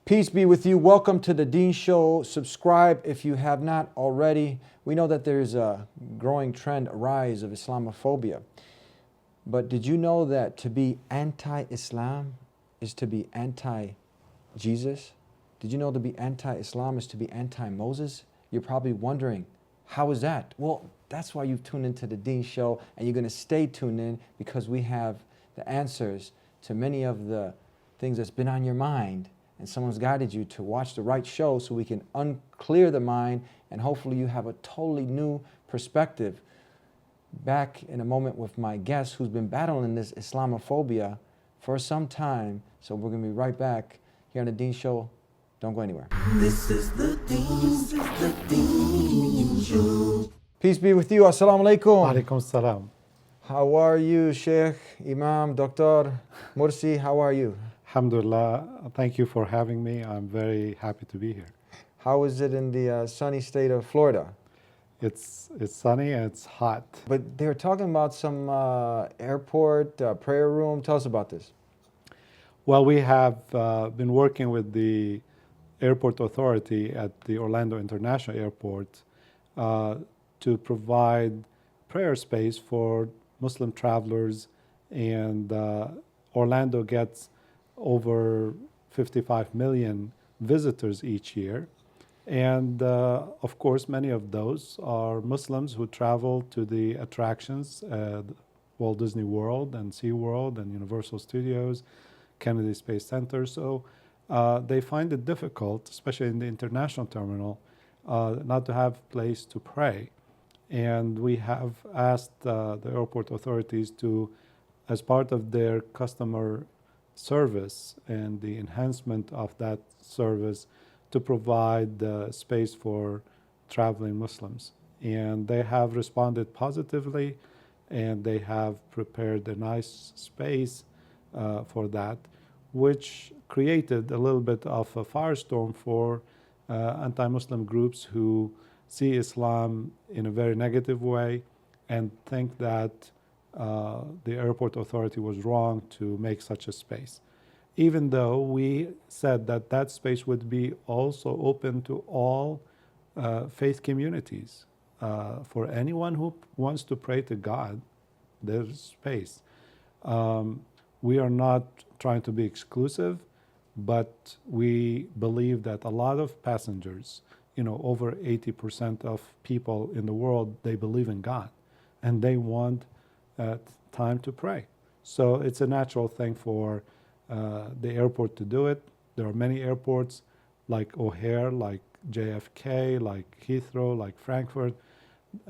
Peace be with you. Welcome to the Dean Show. Subscribe if you have not already. We know that there's a growing trend, a rise of Islamophobia. But did you know that to be anti-Islam is to be anti-Jesus? Did you know to be anti-Islam is to be anti-Moses? You're probably wondering, how is that? Well, that's why you've tuned into the Dean Show, and you're going to stay tuned in because we have the answers to many of the things that's been on your mind. And someone's guided you to watch the right show so we can unclear the mind, and hopefully you have a totally new perspective. Back in a moment with my guest who's been battling this Islamophobia for some time. So we're going to be right back here on the Dean Show. Don't go anywhere. This is the Dean Show. Peace be with you. Assalamu alaikum. Alaikum salam. How are you, Sheikh, Imam, Dr. Mursi? How are you? Alhamdulillah. Thank you for having me. I'm very happy to be here. How is it in the sunny state of Florida? It's sunny and it's hot. But they were talking about some airport prayer room. Tell us about this. Well, we have been working with the airport authority at the Orlando International Airport to provide prayer space for Muslim travelers, and Orlando gets over 55 million visitors each year. And of course, many of those are Muslims who travel to the attractions at Walt Disney World and SeaWorld and Universal Studios, Kennedy Space Center. So they find it difficult, especially in the international terminal, not to have a place to pray. And we have asked the airport authorities to, as part of their customer service and the enhancement of that service, to provide space for traveling Muslims. And they have responded positively, and they have prepared a nice space for that, which created a little bit of a firestorm for anti-Muslim groups who see Islam in a very negative way and think that the airport authority was wrong to make such a space. Even though we said that that space would be also open to all faith communities. For anyone who wants to pray to God, there's space. We are not trying to be exclusive, but we believe that a lot of passengers, over 80% of people in the world, they believe in God, and they want time to pray. So it's a natural thing for the airport to do it. There are many airports like O'Hare, like JFK, like Heathrow, like Frankfurt,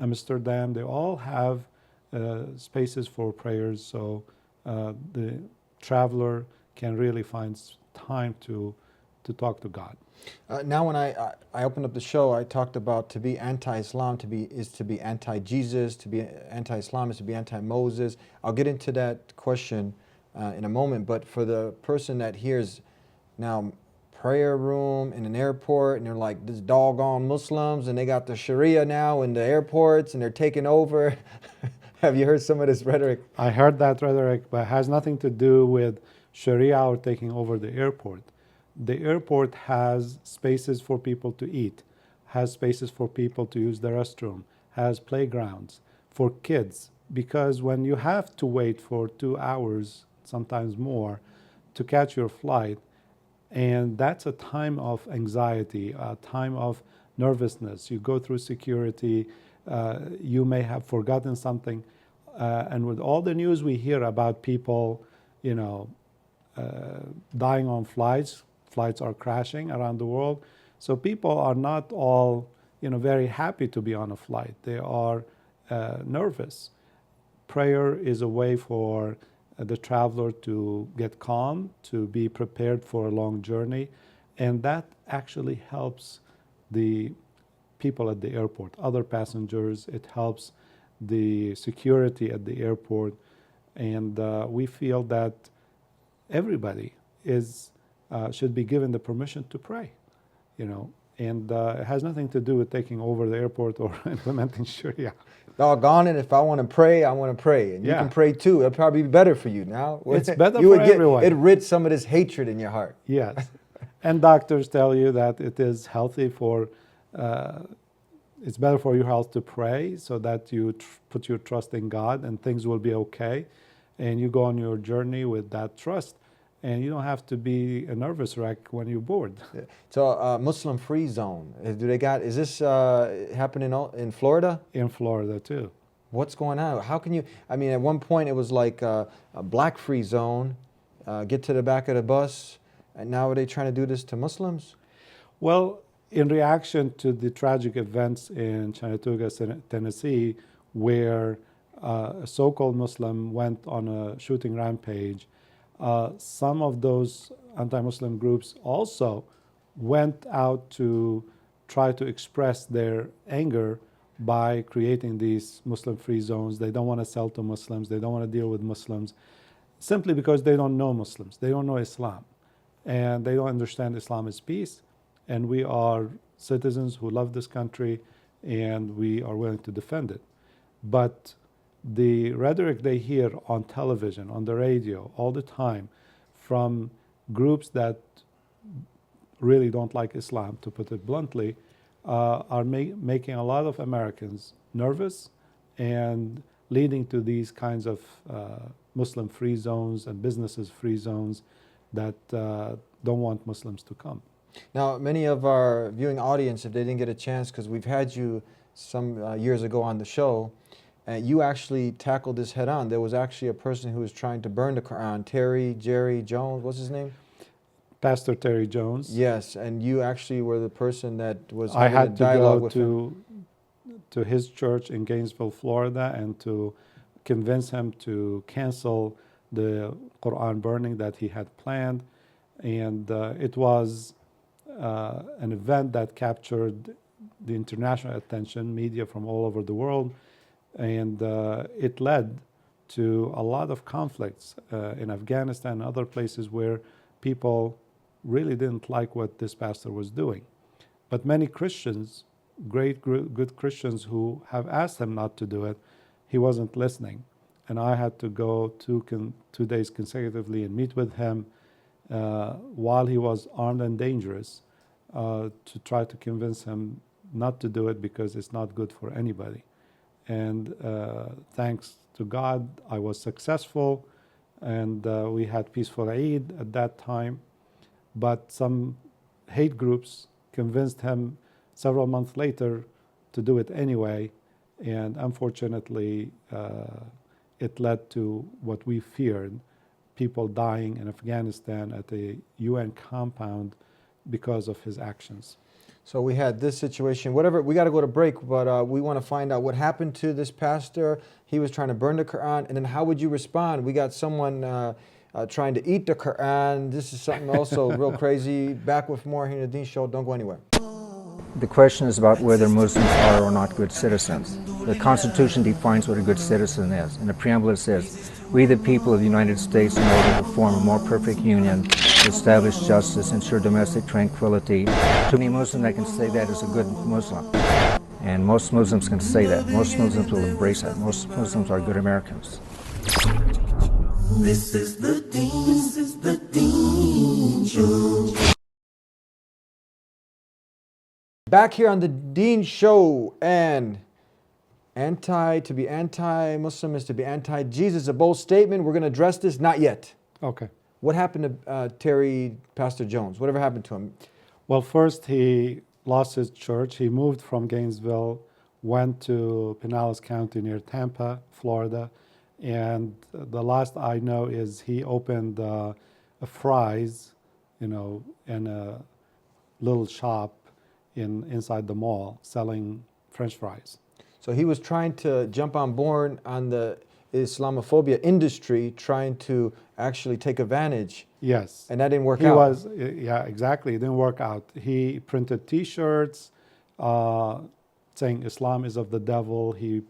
Amsterdam. They all have spaces for prayers, so the traveler can really find time to talk to God. Now, when I opened up the show, I talked about to be anti-Islam is to be anti-Jesus, to be anti-Islam is to be anti-Moses. I'll get into that question in a moment, but for the person that hears now prayer room in an airport, and they're like, this doggone Muslims, and they got the Sharia now in the airports, and they're taking over. Have you heard some of this rhetoric? I heard that rhetoric, but it has nothing to do with Sharia or taking over the airport. The airport has spaces for people to eat, has spaces for people to use the restroom, has playgrounds for kids, because when you have to wait for 2 hours, sometimes more, to catch your flight, and that's a time of anxiety, a time of nervousness. You go through security, you may have forgotten something, and with all the news we hear about people, dying on flights are crashing around the world. So people are not all, very happy to be on a flight. They are nervous. Prayer is a way for the traveler to get calm, to be prepared for a long journey, and that actually helps the people at the airport, other passengers. It helps the security at the airport, and we feel that everybody should be given the permission to pray, and it has nothing to do with taking over the airport or implementing Sharia. Doggone it, if I want to pray, I want to pray. And you can pray too. It'll probably be better for you now. It's better for everyone. It rid some of this hatred in your heart. Yes. And doctors tell you that it is healthy for, it's better for your health to pray so that you put your trust in God and things will be okay. And you go on your journey with that trust. And you don't have to be a nervous wreck when you're bored. So, Muslim free zone. Is this happening in Florida? In Florida too. What's going on? How can you, I mean, at one point it was like a black free zone, get to the back of the bus, and now are they trying to do this to Muslims? Well, in reaction to the tragic events in Chattanooga, Tennessee, where a so-called Muslim went on a shooting rampage, some of those anti-Muslim groups also went out to try to express their anger by creating these Muslim-free zones. They don't want to sell to Muslims. They don't want to deal with Muslims, simply because they don't know Muslims. They don't know Islam. And they don't understand Islam is peace. And we are citizens who love this country, and we are willing to defend it. But the rhetoric they hear on television, on the radio, all the time, from groups that really don't like Islam, to put it bluntly, are making a lot of Americans nervous and leading to these kinds of Muslim-free zones and businesses-free zones that don't want Muslims to come. Now, many of our viewing audience, if they didn't get a chance, because we've had you some years ago on the show, and you actually tackled this head on. There was actually a person who was trying to burn the Quran, Jerry Jones, what's his name? Pastor Terry Jones. Yes, and you actually were the person that was I having had a to dialogue go with him. to his church in Gainesville, Florida, and to convince him to cancel the Quran burning that he had planned. And it was an event that captured the international attention, media from all over the world, and it led to a lot of conflicts in Afghanistan and other places where people really didn't like what this pastor was doing. But many Christians, good Christians who have asked him not to do it, he wasn't listening. And I had to go 2 days consecutively and meet with him while he was armed and dangerous to try to convince him not to do it because it's not good for anybody. And thanks to God, I was successful, and we had peaceful Eid at that time. But some hate groups convinced him several months later to do it anyway, and unfortunately, it led to what we feared, people dying in Afghanistan at a UN compound because of his actions. So we had this situation, whatever, we got to go to break, but we want to find out what happened to this pastor. He was trying to burn the Quran, and then how would you respond? We got someone trying to eat the Quran. This is something also real crazy. Back with more here in the Deen Show. Don't go anywhere. The question is about whether Muslims are or not good citizens. The Constitution defines what a good citizen is. In the preamble it says, "We the people of the United States, in order to form a more perfect union, to establish justice, ensure domestic tranquility." Too many Muslims that can say that is a good Muslim. And most Muslims can say that. Most Muslims will embrace that. Most Muslims are good Americans. This is the Deen Show. Back here on the Deen Show, and to be anti-Muslim is to be anti-Jesus. A bold statement. We're going to address this. Not yet. Okay. What happened to Pastor Jones? Whatever happened to him? Well, first he lost his church. He moved from Gainesville, went to Pinellas County near Tampa, Florida, and the last I know is he opened a Fry's, in a little shop inside the mall selling French fries. So he was trying to jump on board on the Islamophobia industry, trying to actually take advantage. Yes. And that didn't work out. Yeah, exactly. It didn't work out. He printed T-shirts saying Islam is of the devil. He,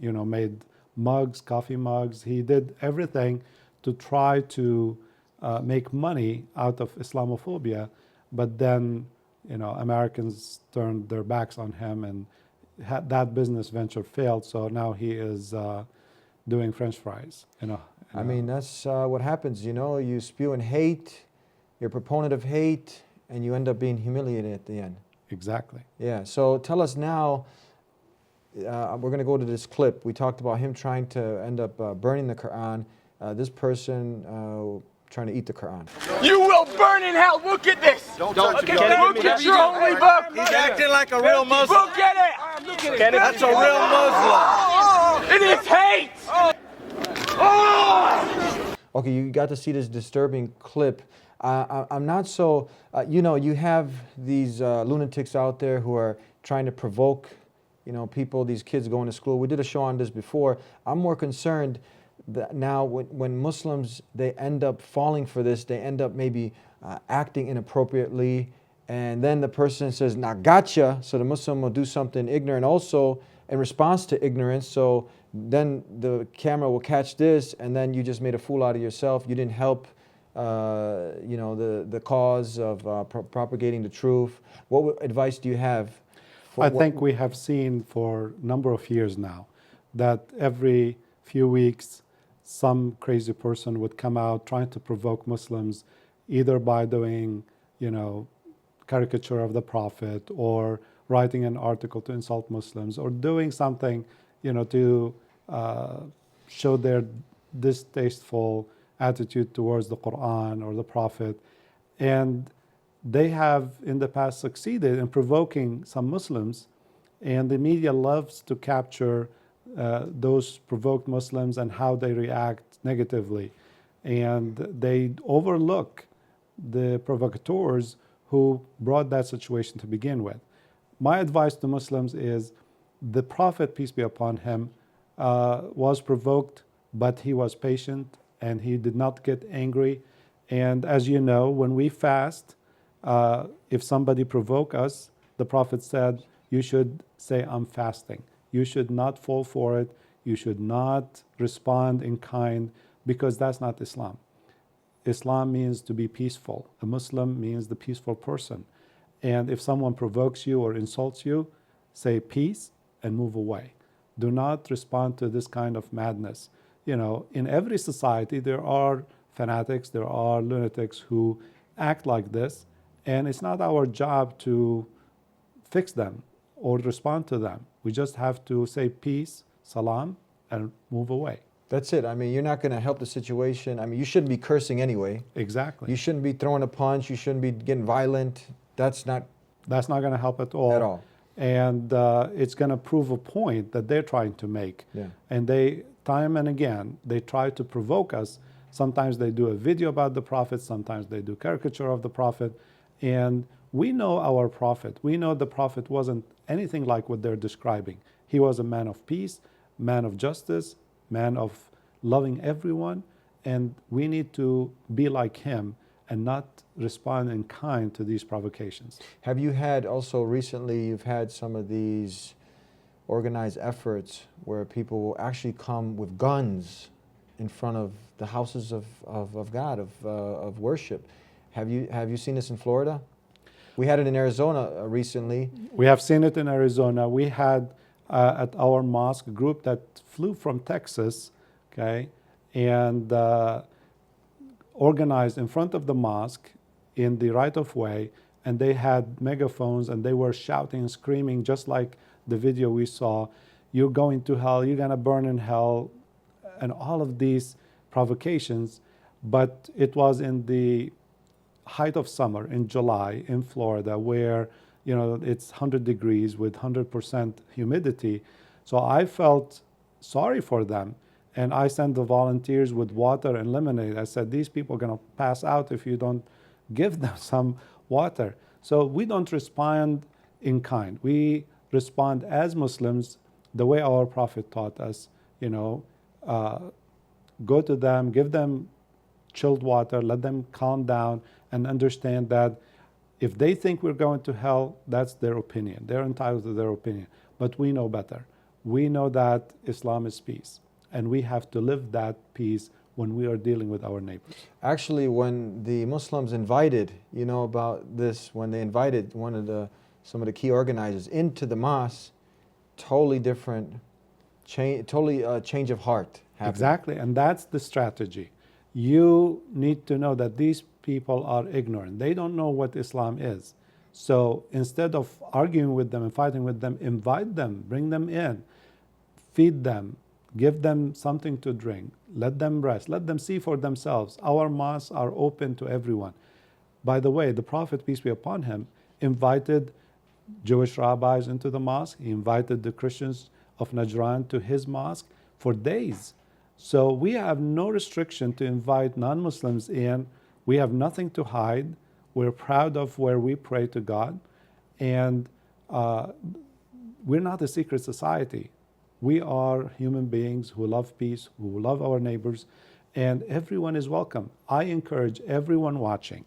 made mugs, coffee mugs. He did everything to try to make money out of Islamophobia. But then, Americans turned their backs on him, and that business venture failed. So now he is doing French fries. I mean, that's what happens. You spewing hate, you're a proponent of hate, and you end up being humiliated at the end. Exactly. Yeah, so tell us now, we're going to go to this clip. We talked about him trying to end up burning the Quran. This person trying to eat the Quran. You will burn in hell. Look at this. Don't touch it. Look at your holy book. He's acting like a real Muslim. Look at it. Look at it. That's a real Muslim. It is hate. Okay, you got to see this disturbing clip. I'm not so, you know, you have these lunatics out there who are trying to provoke, you know, people, these kids going to school. We did a show on this before. I'm more concerned that now when Muslims, they end up falling for this, they end up maybe acting inappropriately, and then the person says, "Nah, gotcha," so the Muslim will do something ignorant also in response to ignorance, so then the camera will catch this, and then you just made a fool out of yourself. You didn't help you know, the cause of propagating the truth. What advice do you have? I think we have seen for a number of years now that every few weeks some crazy person would come out trying to provoke Muslims, either by doing, you know, caricature of the Prophet, or writing an article to insult Muslims, or doing something, you know, to show their distasteful attitude towards the Quran or the Prophet. And they have in the past succeeded in provoking some Muslims, and the media loves to capture those provoked Muslims and how they react negatively. And they overlook the provocateurs who brought that situation to begin with. My advice to Muslims is the Prophet, peace be upon him, was provoked, but he was patient and he did not get angry. And as you know, when we fast, if somebody provoke us, the Prophet said, you should say, "I'm fasting." You should not fall for it. You should not respond in kind, because that's not Islam. Islam means to be peaceful. A Muslim means the peaceful person. And if someone provokes you or insults you, say peace and move away. Do not respond to this kind of madness. You know, in every society, there are fanatics, there are lunatics who act like this, and it's not our job to fix them or respond to them. We just have to say peace, salam, and move away. That's it. I mean, you're not going to help the situation. I mean, you shouldn't be cursing anyway. Exactly. You shouldn't be throwing a punch. You shouldn't be getting violent. That's not going to help at all. At all. And it's going to prove a point that they're trying to make. Yeah. And they, time and again, they try to provoke us. Sometimes they do a video about the Prophet. Sometimes they do caricature of the Prophet. And we know our Prophet. We know the Prophet wasn't anything like what they're describing. He was a man of peace, man of justice, man of loving everyone. And we need to be like him and not respond in kind to these provocations. Have you had also recently, you've had some of these organized efforts where people will actually come with guns in front of the houses of God, of worship. Have you seen this in Florida? We had it in Arizona recently. We have seen it in Arizona. We had at our mosque a group that flew from Texas, okay, and organized in front of the mosque in the right-of-way, and they had megaphones and they were shouting and screaming just like the video we saw. You're going to hell, you're going to burn in hell, and all of these provocations. But it was in the height of summer in July in Florida, where, you know, it's 100 degrees with 100% humidity. So I felt sorry for them. And I sent the volunteers with water and lemonade. I said, these people are going to pass out if you don't give them some water. So we don't respond in kind. We respond as Muslims the way our Prophet taught us. You know, go to them, give them chilled water, let them calm down, and understand that if they think we're going to hell, that's their opinion. They're entitled to their opinion. But we know better. We know that Islam is peace. And we have to live that peace when we are dealing with our neighbors. Actually, when the Muslims invited, you know about this, when they invited some of the key organizers into the mosque, totally different, totally change of heart happened. Exactly, and that's the strategy. You need to know that these people are ignorant. They don't know what Islam is. So instead of arguing with them and fighting with them, invite them, bring them in, feed them, give them something to drink, let them rest, let them see for themselves. Our mosques are open to everyone. By the way, the Prophet, peace be upon him, invited Jewish rabbis into the mosque. He invited the Christians of Najran to his mosque for days. So we have no restriction to invite non-Muslims in. We have nothing to hide. We're proud of where we pray to God. And we're not a secret society. We are human beings who love peace, who love our neighbors, and everyone is welcome. I encourage everyone watching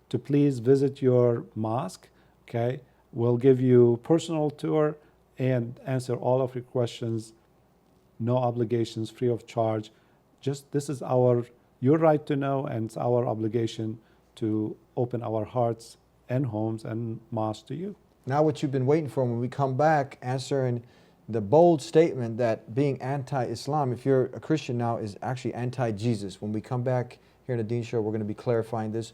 to please visit your mosque, okay? We'll give you personal tour and answer all of your questions, no obligations, free of charge. Just this is your right to know, and it's our obligation to open our hearts and homes and mosques to you. Now what you've been waiting for, when we come back, answering the bold statement that being anti-Islam, if you're a Christian now, is actually anti-Jesus. When we come back here in the Deen Show, we're going to be clarifying this.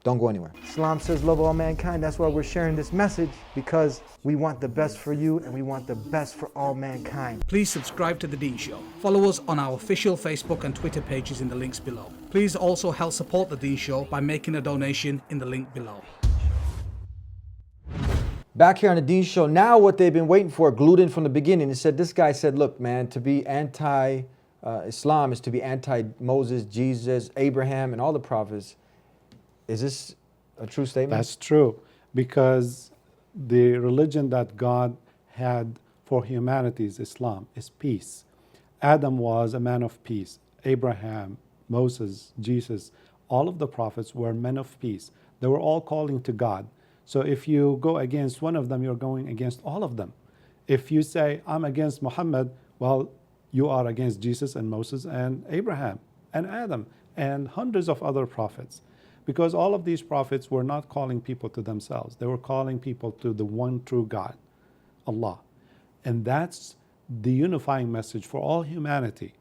Don't go anywhere. Islam says love all mankind. That's why we're sharing this message, because we want the best for you and we want the best for all mankind. Please subscribe to The Deen Show. Follow us on our official Facebook and Twitter pages in the links below. Please also help support The Deen Show by making a donation in the link below. Back here on the Deen Show, now what they've been waiting for, glued in from the beginning. It said, this guy said, look, man, to be anti-Islam is to be anti-Moses, Jesus, Abraham, and all the prophets. Is this a true statement? That's true, because the religion that God had for humanity is Islam, is peace. Adam was a man of peace. Abraham, Moses, Jesus, all of the prophets were men of peace. They were all calling to God. So if you go against one of them, you're going against all of them. If you say, I'm against Muhammad, well, you are against Jesus and Moses and Abraham and Adam and hundreds of other prophets. Because all of these prophets were not calling people to themselves. They were calling people to the one true God, Allah. And that's the unifying message for all humanity.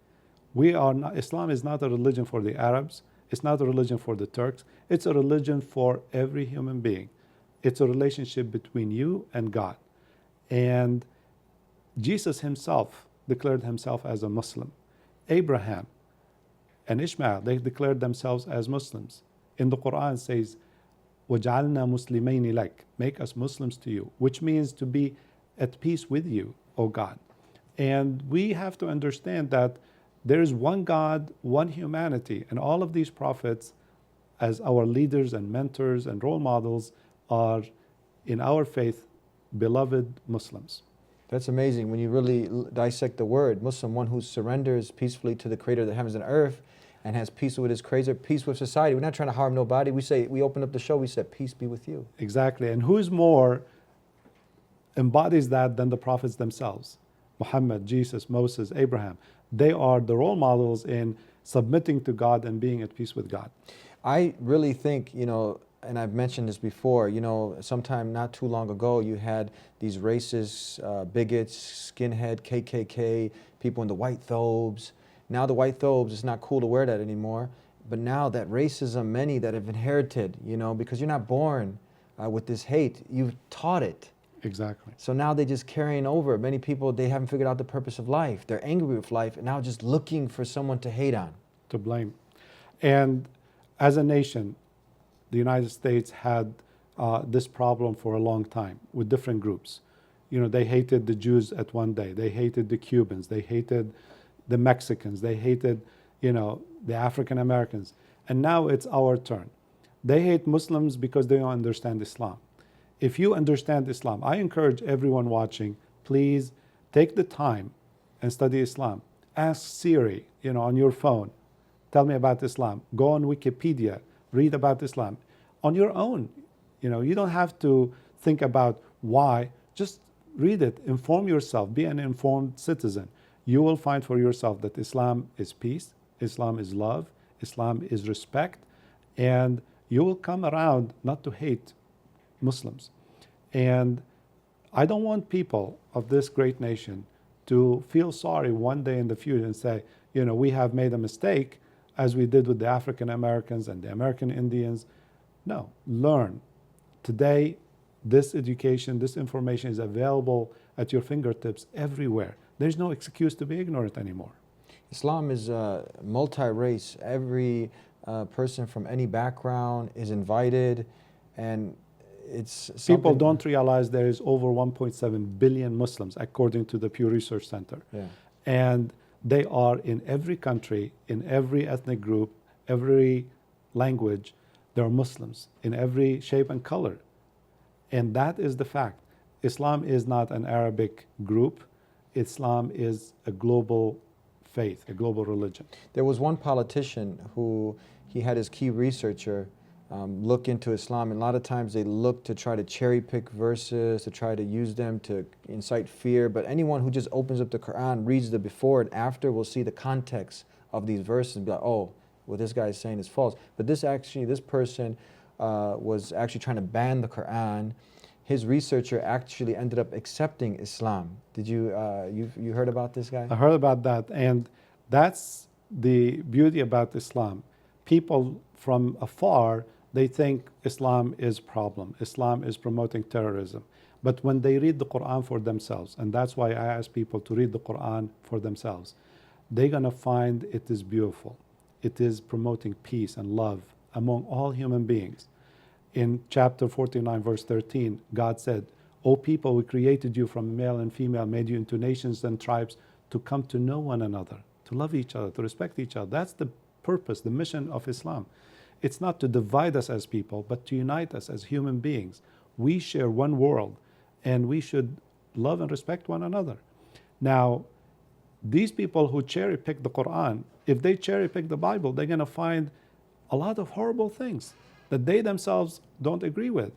Islam is not a religion for the Arabs. It's not a religion for the Turks. It's a religion for every human being. It's a relationship between you and God. And Jesus himself declared himself as a Muslim. Abraham and Ishmael, they declared themselves as Muslims. In the Qur'an it says, وَجَعَلْنَا مُسْلِمَيْنِ لَكَ, make us Muslims to you, which means to be at peace with you, O God. And we have to understand that there is one God, one humanity, and all of these prophets, as our leaders and mentors and role models, are, in our faith, beloved Muslims. That's amazing when you really dissect the word. Muslim, one who surrenders peacefully to the creator of the heavens and earth and has peace with his creator, peace with society. We're not trying to harm nobody. We opened up the show, we said, peace be with you. Exactly. And who's more embodies that than the prophets themselves? Muhammad, Jesus, Moses, Abraham. They are the role models in submitting to God and being at peace with God. I really think, and I've mentioned this before, sometime not too long ago, you had these racist bigots, skinhead, KKK, people in the white thobes. Now the white thobes, it's not cool to wear that anymore. But now that racism, many that have inherited, because you're not born with this hate, you've taught it. Exactly. So now they're just carrying over. Many people, they haven't figured out the purpose of life. They're angry with life and now just looking for someone to hate on. To blame. And as a nation, the United States had this problem for a long time with different groups. They hated the Jews at one day. They hated the Cubans. They hated the Mexicans. They hated, the African Americans. And now it's our turn. They hate Muslims because they don't understand Islam. If you understand Islam, I encourage everyone watching, please take the time and study Islam. Ask Siri, on your phone, tell me about Islam. Go on Wikipedia, read about Islam on your own. You don't have to think about why. Just read it, inform yourself, be an informed citizen. You will find for yourself that Islam is peace, Islam is love, Islam is respect, and you will come around not to hate Muslims. And I don't want people of this great nation to feel sorry one day in the future and say, we have made a mistake as we did with the African Americans and the American Indians. No, learn. Today, this education, this information is available at your fingertips everywhere. There's no excuse to be ignorant anymore. Islam is multi-race. Every person from any background is invited, and it's People something- don't realize there is over 1.7 billion Muslims, according to the Pew Research Center. Yeah. And they are in every country, in every ethnic group, every language. There are Muslims in every shape and color. And that is the fact. Islam is not an Arabic group. Islam is a global faith, a global religion. There was one politician who he had his key researcher look into Islam, and a lot of times they look to try to cherry pick verses, to try to use them to incite fear, but anyone who just opens up the Quran, reads the before and after, will see the context of these verses and be like, oh, what this guy is saying is false. But this person was actually trying to ban the Quran. His researcher actually ended up accepting Islam. Did you heard about this guy? I heard about that, and that's the beauty about Islam. People from afar, they think Islam is a problem. Islam is promoting terrorism. But when they read the Quran for themselves, and that's why I ask people to read the Quran for themselves, they're going to find it is beautiful. It is promoting peace and love among all human beings. In chapter 49, verse 13, God said, O people, we created you from male and female, made you into nations and tribes to come to know one another, to love each other, to respect each other. That's the purpose, the mission of Islam. It's not to divide us as people, but to unite us as human beings. We share one world, and we should love and respect one another. Now, these people who cherry pick the Quran, if they cherry pick the Bible, they're going to find a lot of horrible things that they themselves don't agree with.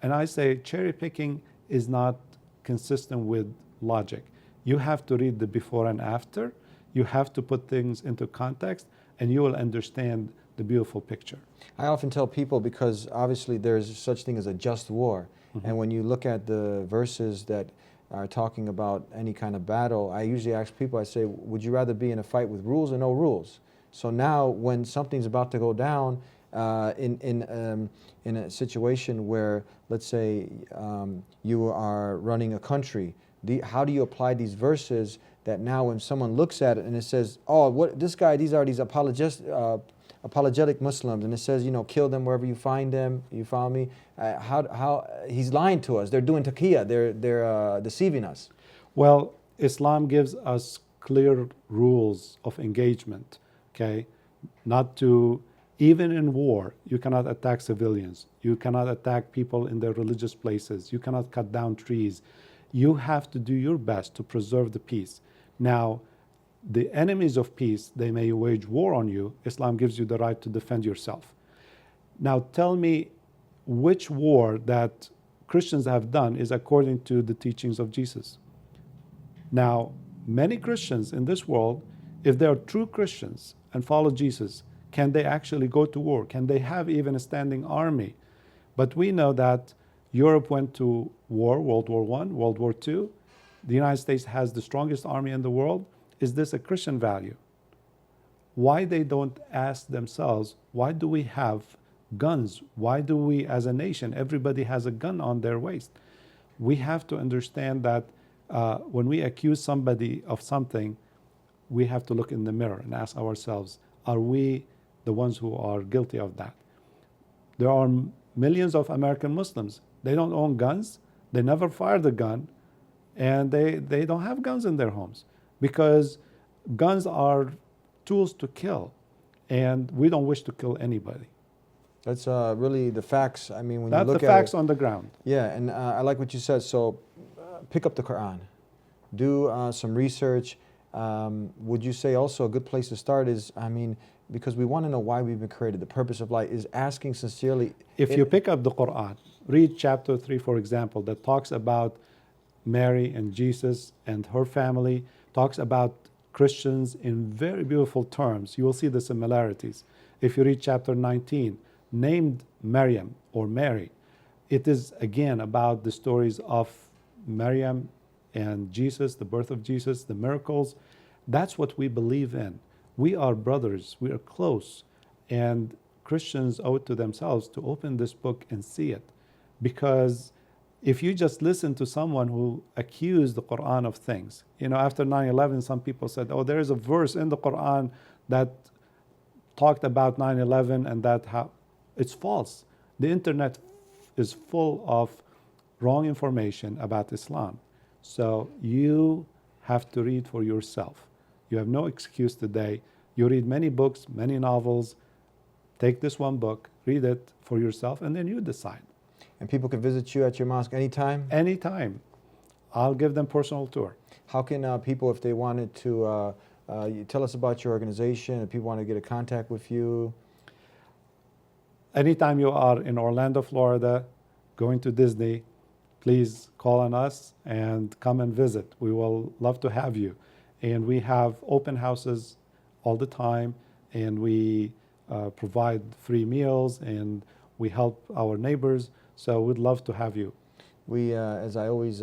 And I say cherry picking is not consistent with logic. You have to read the before and after. You have to put things into context, and you will understand the beautiful picture. I often tell people, because obviously there's such thing as a just war, and when you look at the verses that are talking about any kind of battle, I usually ask people, I say, would you rather be in a fight with rules or no rules? So now when something's about to go down, in a situation where, let's say, you are running a country, how do you apply these verses that now when someone looks at it and it says, oh, what this guy, these are these apologetic Muslims, and it says, you know, kill them wherever you find them, you follow me? How he's lying to us. They're doing taqiyya. They're deceiving us. Well, Islam gives us clear rules of engagement, okay? Not to, even in war, you cannot attack civilians. You cannot attack people in their religious places. You cannot cut down trees. You have to do your best to preserve the peace. Now, the enemies of peace, they may wage war on you. Islam gives you the right to defend yourself. Now, tell me which war that Christians have done is according to the teachings of Jesus. Now, many Christians in this world, if they are true Christians and follow Jesus, can they actually go to war? Can they have even a standing army? But we know that Europe went to war, World War I, World War II. The United States has the strongest army in the world. Is this a Christian value? Why they don't ask themselves, why do we have guns? Why do we, as a nation, everybody has a gun on their waist? We have to understand that when we accuse somebody of something, we have to look in the mirror and ask ourselves, are we the ones who are guilty of that? There are millions of American Muslims. They don't own guns. They never fired a gun. And they don't have guns in their homes because guns are tools to kill. And we don't wish to kill anybody. That's really the facts. I mean, when That's you look the at facts it, on the ground. Yeah, and I like what you said. So pick up the Quran. Do some research. Would you say also a good place to start is, I mean, because we want to know why we've been created. The purpose of life is asking sincerely. If you pick up the Quran, read chapter 3, for example, that talks about Mary and Jesus and her family, talks about Christians in very beautiful terms. You will see the similarities. If you read chapter 19, named Maryam or Mary, it is again about the stories of Maryam and Jesus, the birth of Jesus, the miracles. That's what we believe in. We are brothers, we are close. And Christians owe it to themselves to open this book and see it. Because if you just listen to someone who accused the Quran of things, after 9/11, some people said, oh, there is a verse in the Quran that talked about 9/11 and that how it's false. The internet is full of wrong information about Islam. So you have to read for yourself. You have no excuse today. You read many books, many novels. Take this one book, read it for yourself, and then you decide. And people can visit you at your mosque anytime? Anytime. I'll give them personal tour. How can people, if they wanted to, you tell us about your organization, if people want to get in contact with you? Anytime you are in Orlando, Florida, going to Disney, please call on us and come and visit. We will love to have you. And we have open houses all the time, and we provide free meals, and we help our neighbors. So we'd love to have you. We, as I always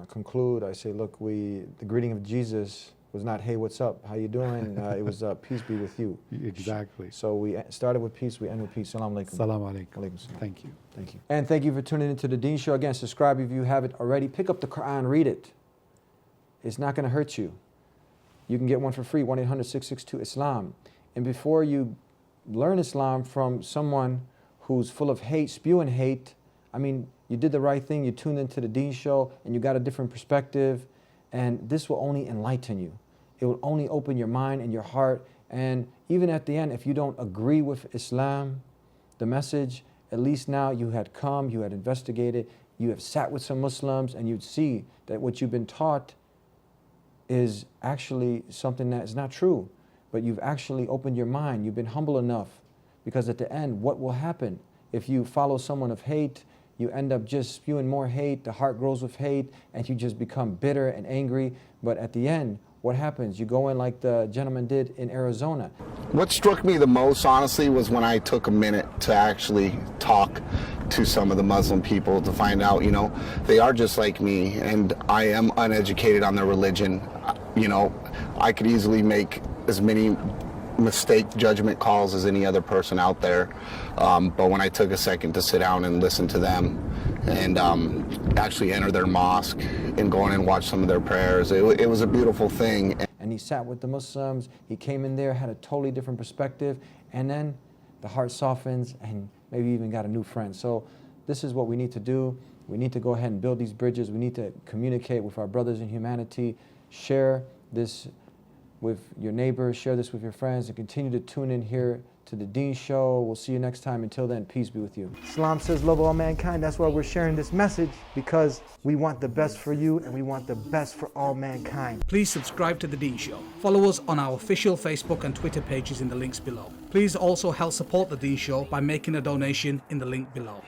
conclude, I say, look, the greeting of Jesus was not, hey, what's up? How you doing? It was, peace be with you. Exactly. So we started with peace, we end with peace. Salam alaikum. Salam alaikum. Alaikum salam. Thank you. Thank you. And thank you for tuning into the Deen Show. Again, subscribe if you haven't already. Pick up the Quran, read it. It's not going to hurt you. You can get one for free, 1-800-662-ISLAM. And before you learn Islam from someone who's full of hate, spewing hate, I mean, you did the right thing. You tuned into the Deen Show and you got a different perspective. And this will only enlighten you. It will only open your mind and your heart. And even at the end, if you don't agree with Islam, the message, at least now you had come, you had investigated, you have sat with some Muslims, and you'd see that what you've been taught is actually something that is not true. But you've actually opened your mind. You've been humble enough. Because at the end, what will happen? If you follow someone of hate, you end up just spewing more hate, the heart grows with hate, and you just become bitter and angry. But at the end, what happens? You go in like the gentleman did in Arizona. What struck me the most, honestly, was when I took a minute to actually talk to some of the Muslim people to find out, they are just like me, and I am uneducated on their religion. I could easily make as many mistake judgment calls as any other person out there. But when I took a second to sit down and listen to them and actually enter their mosque and go in and watch some of their prayers, it was a beautiful thing. And he sat with the Muslims, he came in there, had a totally different perspective, and then the heart softens and maybe even got a new friend. So this is what we need to do. We need to go ahead and build these bridges. We need to communicate with our brothers in humanity, share this with your neighbors, share this with your friends, and continue to tune in here to the Deen Show. We'll see you next time. Until then, peace be with you. Islam says love all mankind. That's why we're sharing this message, because we want the best for you and we want the best for all mankind. Please subscribe to The Deen Show. Follow us on our official Facebook and Twitter pages in the links below. Please also help support The Deen Show by making a donation in the link below.